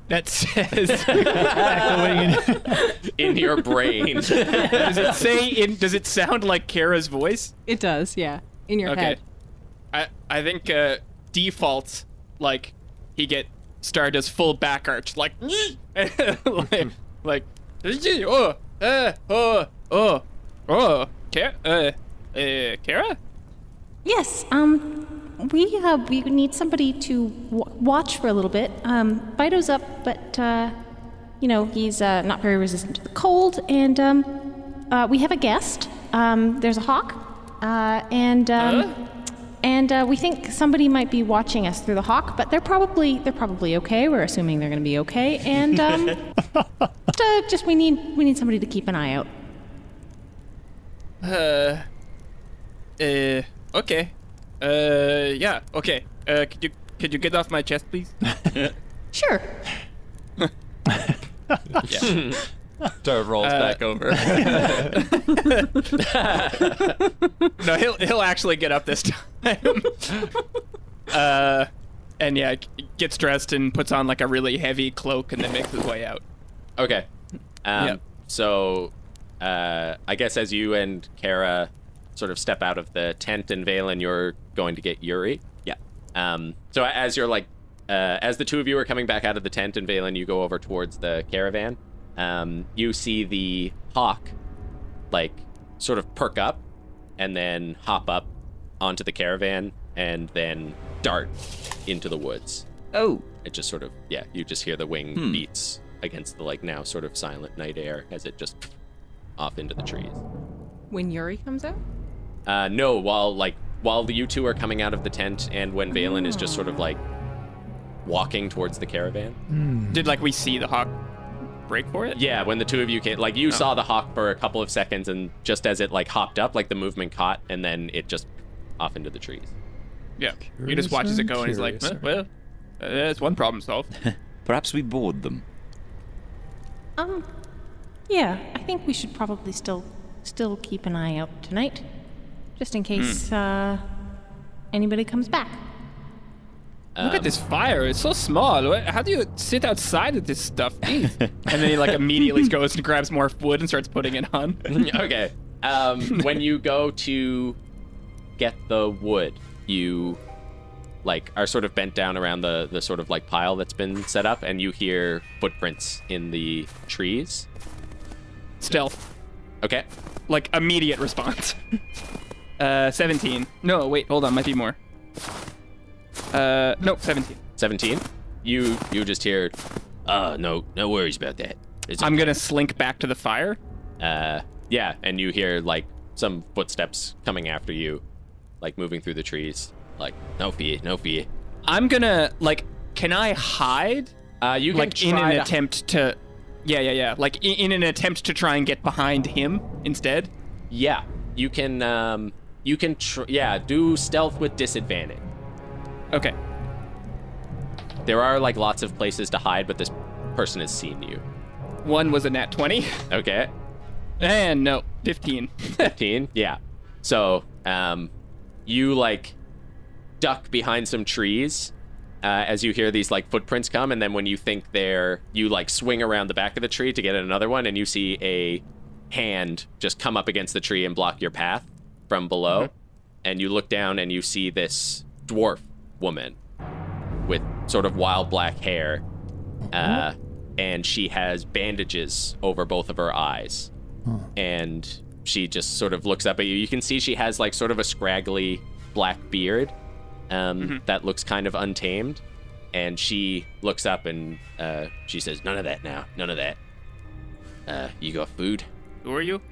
That says, In your brain. does it say? Does it sound like Cara's voice? It does, yeah. In your Okay. head. I think default, like, Star does full back arch, like Cara? Yes, we need somebody to watch for a little bit. Fido's up, but, he's not very resistant to the cold, and, we have a guest. There's a hawk, and we think somebody might be watching us through the hawk, but they're probably okay. We're assuming they're gonna be okay, and, we need somebody to keep an eye out. Okay. Yeah, okay. Could you get off my chest, please? Sure. Yeah. Star rolls back over. No, he'll actually get up this time. And yeah, gets dressed and puts on like a really heavy cloak and then makes his way out. Okay. Yep. So, I guess as you and Cara sort of step out of the tent, and Vaelin, you're going to get Yuri. Yeah. So as you're like, as the two of you are coming back out of the tent, and Vaelin, you go over towards the caravan, you see the hawk, like, sort of perk up, and then hop up onto the caravan, and then dart into the woods. Oh. It just sort of, you just hear the wing beats against the, like, now sort of silent night air as it just off into the trees. When Yuri comes out? No, while you two are coming out of the tent, and when Vaelin is just sort of, like, walking towards the caravan. Did, like, we see the hawk break for it? Yeah, when the two of you came, like, you saw the hawk for a couple of seconds, and just as it, like, hopped up, like, the movement caught, and then it just off into the trees. Yeah. He just watches it go and he's like, that's one problem solved. Perhaps we board them. Yeah, I think we should probably still keep an eye out tonight, just in case anybody comes back. Look at this fire. It's so small. How do you sit outside of this stuff? Jeez. And then he like immediately goes and grabs more wood and starts putting it on. Okay. When you go to get the wood, you like are sort of bent down around the sort of like pile that's been set up, and you hear footprints in the trees. Stealth. Okay. Like immediate response. 17. No, wait, hold on, might be more. Nope, 17. 17. You just hear, no worries about that. I'm gonna slink back to the fire. Yeah, and you hear like some footsteps coming after you, like moving through the trees. Like, no fear. I'm gonna like, can I hide? You can like in try an to- attempt to. Yeah. Like in an attempt to try and get behind him instead. Yeah, you can do stealth with disadvantage. Okay. There are like lots of places to hide, but this person has seen you. One was a nat 20. Okay. And no, 15. 15. Yeah. So, you like duck behind some trees as you hear these like footprints come, and then when you think you like swing around the back of the tree to get another one, and you see a hand just come up against the tree and block your path from below. Mm-hmm. And you look down and you see this dwarf woman with sort of wild black hair, and she has bandages over both of her eyes. And she just sort of looks up at you. You can see she has like sort of a scraggly black beard that looks kind of untamed. And she looks up and she says, none of that now. None of that. You got food? Who are you?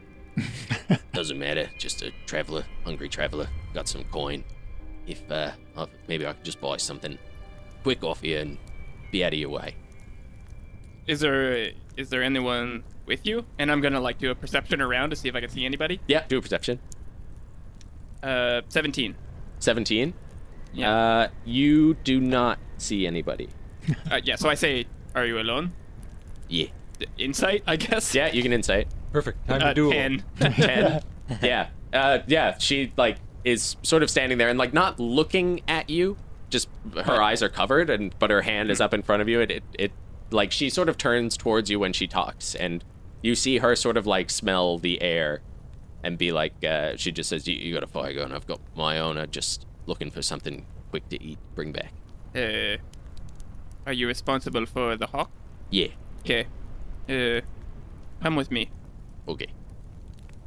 Doesn't matter. Just a traveler, hungry traveler. Got some coin. If maybe I could just buy something quick off you and be out of your way. Is there anyone with you? And I'm gonna like do a perception around to see if I can see anybody. Yeah, do a perception. 17. 17? Yeah. You do not see anybody. Yeah, so I say, are you alone? Yeah. Insight, I guess? Yeah, you can insight. Perfect. Time to duel. 10. 10. Yeah. Yeah, she like is sort of standing there and like not looking at you. Just her eyes are covered, but her hand is up in front of you. It like she sort of turns towards you when she talks, and you see her sort of like smell the air and be like, she just says, you got a fire going, I've got my own, I'm just looking for something quick to eat, bring back. Are you responsible for the hawk? Yeah. Okay. Come with me. Okay.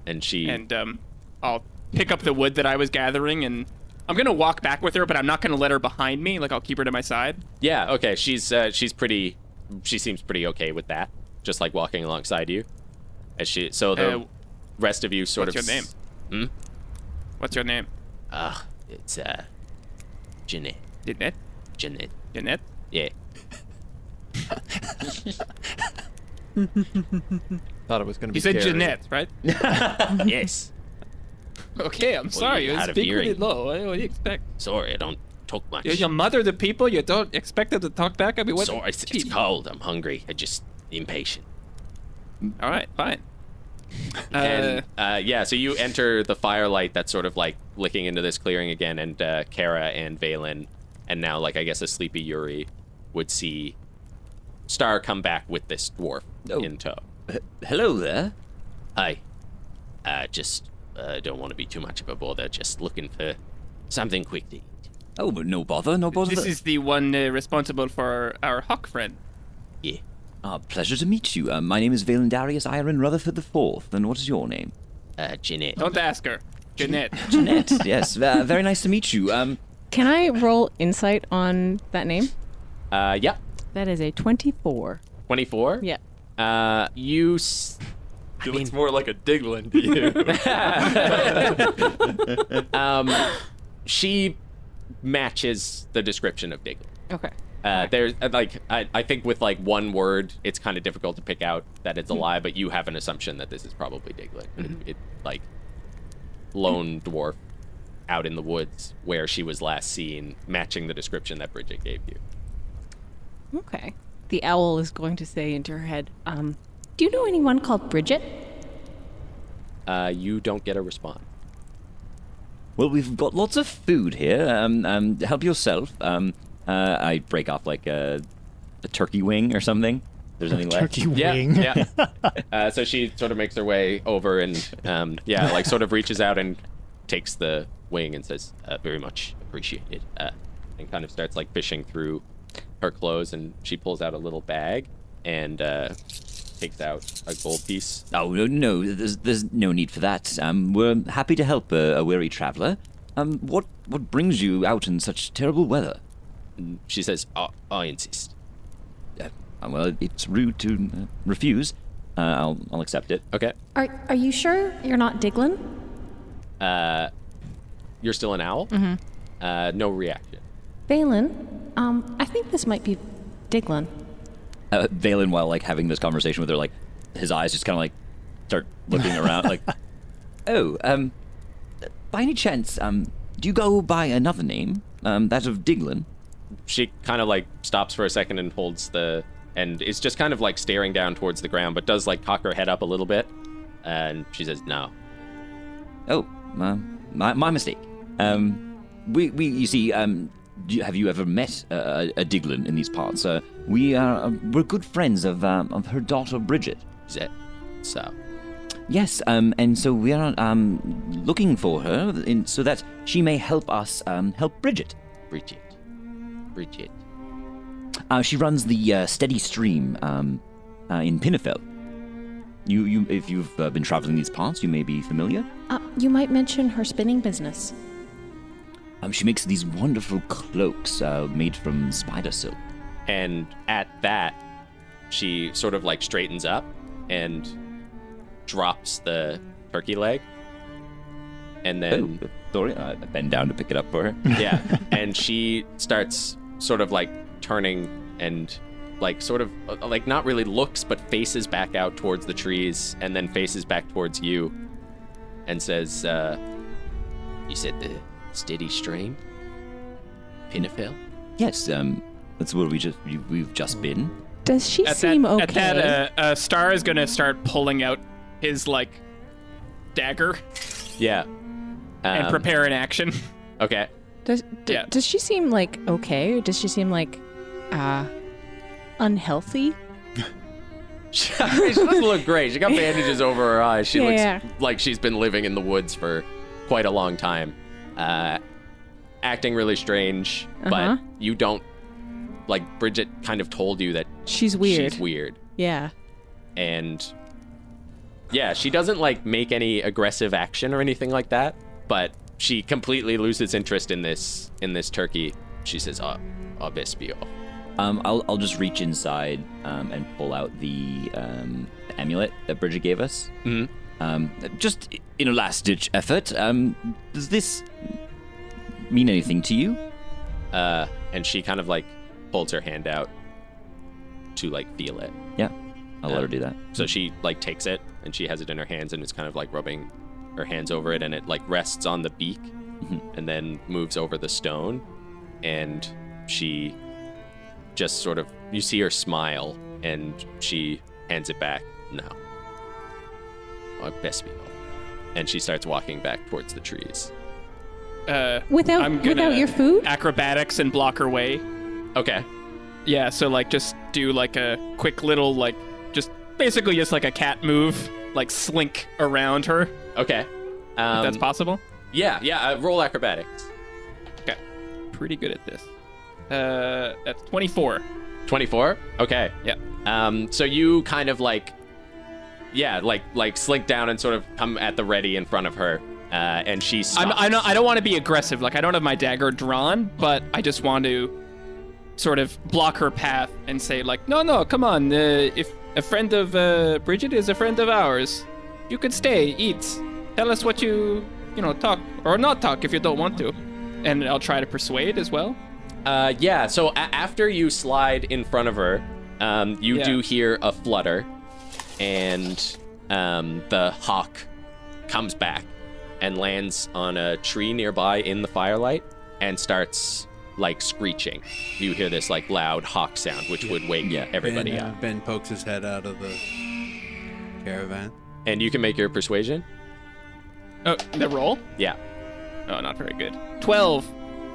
And she... And, I'll pick up the wood that I was gathering, and I'm gonna walk back with her, but I'm not gonna let her behind me. Like, I'll keep her to my side. Yeah, okay. She seems pretty okay with that. Just like walking alongside you. So the rest of you sort what's of... your name? What's your name? It's, Jeanette. Jeanette? Jeanette. Jeanette? Yeah. Thought it was going to be You said Cara. Jeanette, right? Yes. Okay, I'm sorry. you You had a speak really hearing. low. What do you expect? Sorry, I don't talk much. You mother the people. You don't expect them to talk back. I mean, what? Sorry, it's Jeez. cold. I'm hungry. I just impatient. All right, fine. And yeah, so you enter the firelight that's sort of like licking into this clearing again, and Cara and Vaelin, and now like I guess a sleepy Yuri would see Star come back with this dwarf in tow. Hello there. Hi. Just don't want to be too much of a bother. Just looking for something quick to eat. Oh, but no bother, no bother. This is the one responsible for our hawk friend. Yeah. Pleasure to meet you. My name is Vaelin Darius Iron Rutherford IV. And what is your name? Jeanette. Don't ask her. Jeanette. Jeanette. Yes, very nice to meet you. Can I roll insight on that name? Yeah. That is a 24. 24? Yeah. You... She looks more like a Diglin to you. She matches the description of Diggle. Okay. There's like I think with like one word, it's kind of difficult to pick out that it's a lie, but you have an assumption that this is probably Diglett. It like lone dwarf out in the woods where she was last seen, matching the description that Bridget gave you. Okay. The owl is going to say into her head, do you know anyone called Bridget? You don't get a response. Well, we've got lots of food here. Help yourself. I break off like a turkey wing or something. If there's anything left. Turkey wing. Yeah. So she sort of makes her way over and, like sort of reaches out and takes the wing and says, very much appreciated. And kind of starts like fishing through her clothes, and she pulls out a little bag and takes out a gold piece. Oh, no, there's no need for that. We're happy to help a weary traveler. What brings you out in such terrible weather? And she says, I insist. Well, it's rude to refuse. I'll accept it. Okay. Are you sure you're not Diglin? You're still an owl? Mm-hmm. No reaction. Vaelin, I think this might be Diglin. Vaelin, while like having this conversation with her, like his eyes just kind of like start looking around, like, oh, by any chance, do you go by another name, that of Diglin? She kind of like stops for a second and and is just kind of like staring down towards the ground, but does like cock her head up a little bit, and she says no. Oh, my mistake. We you see, have you ever met a Diglin in these parts? We're good friends of her daughter Bridget. Is that so? Yes, and so we are looking for her so that she may help us help Bridget. Bridget. She runs the Steady Stream in Pinnefell. You, if you've been traveling these parts, you may be familiar. You might mention her spinning business. She makes these wonderful cloaks made from spider silk. And at that, she sort of like straightens up and drops the turkey leg. And then... Oh, sorry, I bend down to pick it up for her. Yeah, and she starts sort of like turning and like sort of like not really looks, but faces back out towards the trees and then faces back towards you and says, you said the Steady Stream? Pinnefell? Yes, that's where we've just been. Does she seem okay? At that, Star is gonna start pulling out his like dagger Yeah. and prepare an action. Okay. Does she seem like okay, or does she seem like unhealthy? She doesn't look great. She got bandages over her eyes. She Yeah. looks like she's been living in the woods for quite a long time. Acting really strange, but you don't, like, Bridget kind of told you that She's weird. she's weird. Yeah. And yeah, she doesn't like make any aggressive action or anything like that, but she completely loses interest in this turkey. She says, I'll best be off. I'll just reach inside and pull out the amulet that Bridget gave us. Mm-hmm. Just in a last-ditch effort, does this mean anything to you? And she kind of like holds her hand out to like feel it. Yeah, I'll let her do that. So she like takes it and she has it in her hands and is kind of like rubbing her hands over it, and it like rests on the beak and then moves over the stone, and she just sort of, you see her smile and she hands it back. No. I'll best be off. And she starts walking back towards the trees. Without your food? Acrobatics and block her way. Okay. Yeah, so like just do like a quick little like just basically just like a cat move, like slink around her. Okay. If that's possible. Yeah. Roll acrobatics. Okay. Pretty good at this. That's 24. 24? Okay. Yeah. So you kind of like slink down and sort of come at the ready in front of her, and she stops. I don't want to be aggressive. Like I don't have my dagger drawn, but I just want to sort of block her path and say like, no, come on. If a friend of Bridget is a friend of ours, you could stay, eat, tell us what you talk or not talk if you don't want to, and I'll try to persuade as well. Yeah. So after you slide in front of her, you do hear a flutter. And the hawk comes back and lands on a tree nearby in the firelight and starts like screeching. You hear this like loud hawk sound, which would wake everybody up. Ben pokes his head out of the caravan. And you can make your persuasion. Oh, the roll? Yeah. Oh, not very good. 12.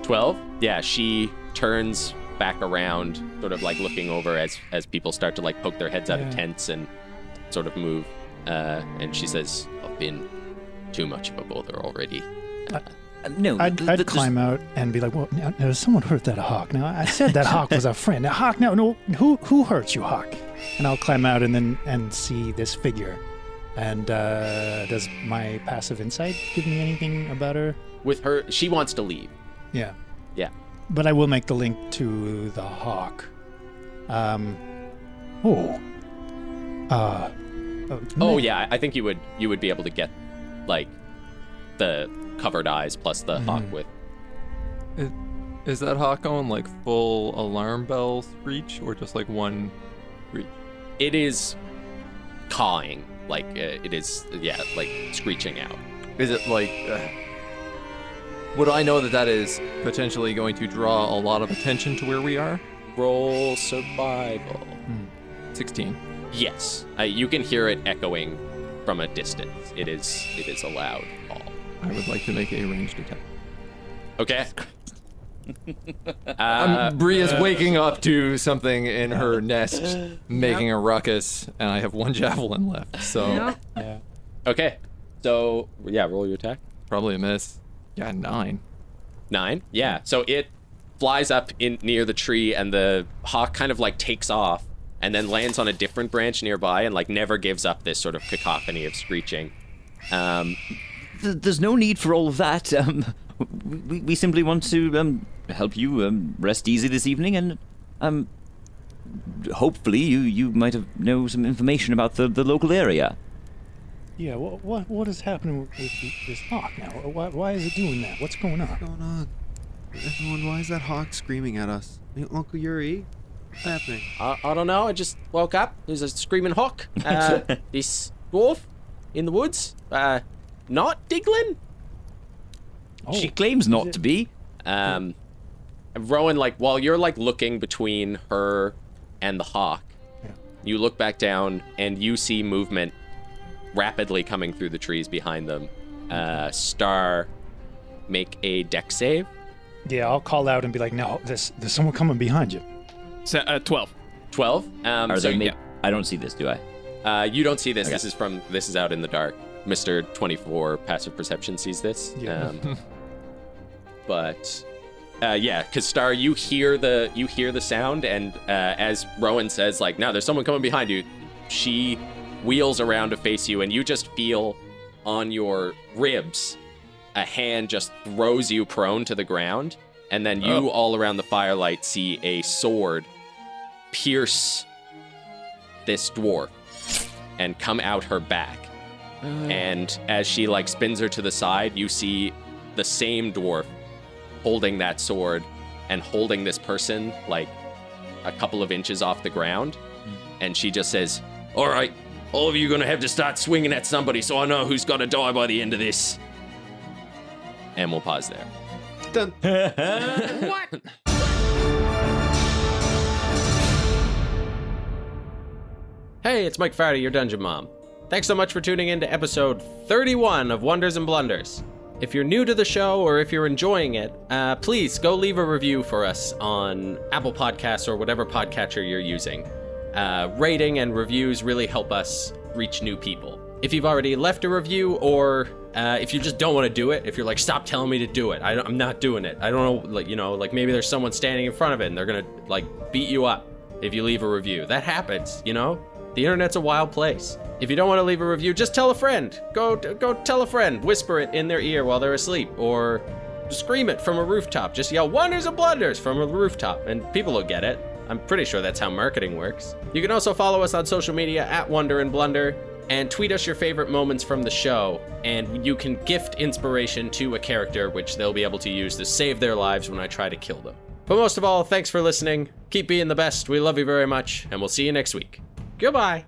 12? Yeah, she turns back around, sort of like looking over as people start to like poke their heads out of tents and sort of move. And she says, "I've been too much of a bother already." No, I'd climb out and be like, "Well, now someone hurt that hawk. Now I said that hawk was our friend. Now hawk, no, who hurts you, hawk?" And I'll climb out and see this figure. And does my passive insight give me anything about her? With her, she wants to leave. Yeah. Yeah. But I will make the link to the hawk. Oh yeah, I think you would be able to get like the covered eyes plus the hawk with. Is that hawk on like full alarm bell screech or just like one screech? It is cawing, like it is, like screeching out. Is it like? Would I know that is potentially going to draw a lot of attention to where we are? Roll survival. 16. Yes, you can hear it echoing from a distance. It is a loud call. I would like to make a ranged attack. Okay. Bree is waking up to something in her nest, making a ruckus, and I have one javelin left. So, Yeah. Okay. So roll your attack. Probably a miss. Yeah, 9. 9. Yeah. So it flies up in near the tree, and the hawk kind of like takes off, and then lands on a different branch nearby, and like never gives up this sort of cacophony of screeching. There's no need for all of that. We simply want to help you rest easy this evening, and hopefully you might know some information about the local area. Yeah. What is happening with this hawk now? Why is it doing that? What's going on? What's going on? Everyone, why is that hawk screaming at us? Hey, Uncle Yuri, what's happening? I don't know. I just woke up. There's a screaming hawk. This dwarf in the woods. Not Diglin. She claims not to be. Rowan, like while you're like looking between her and the hawk, you look back down and you see movement rapidly coming through the trees behind them. Star, make a dex save. Yeah, I'll call out and be like, "No, there's someone coming behind you." 12. 12. I don't see this, do I? You don't see this. Okay. This is out in the dark. Mr. 24 passive perception sees this. Yeah. But because Star, you hear the sound, and as Rowan says, like, "No, there's someone coming behind you," she wheels around to face you, and you just feel on your ribs a hand just throws you prone to the ground, and then you all around the firelight see a sword pierce this dwarf and come out her back. And as she like spins her to the side, you see the same dwarf holding that sword and holding this person like a couple of inches off the ground. And she just says, "All right, all of you are going to have to start swinging at somebody so I know who's going to die by the end of this." And we'll pause there. Done. What? Hey, it's Mike Fardy, your Dungeon Mom. Thanks so much for tuning in to episode 31 of Wonders and Blunders. If you're new to the show or if you're enjoying it, please go leave a review for us on Apple Podcasts or whatever podcatcher you're using. Rating and reviews really help us reach new people. If you've already left a review, or if you just don't want to do it, if you're like, "Stop telling me to do it, I'm not doing it. I don't know, like maybe there's someone standing in front of it and they're gonna like beat you up if you leave a review. That happens, The internet's a wild place. If you don't want to leave a review, just tell a friend. Go tell a friend. Whisper it in their ear while they're asleep, or scream it from a rooftop. Just yell "Wonders and Blunders" from a rooftop, and people will get it. I'm pretty sure that's how marketing works. You can also follow us on social media at Wonder and Blunder, and tweet us your favorite moments from the show, and you can gift inspiration to a character which they'll be able to use to save their lives when I try to kill them. But most of all, thanks for listening. Keep being the best. We love you very much, and we'll see you next week. Goodbye.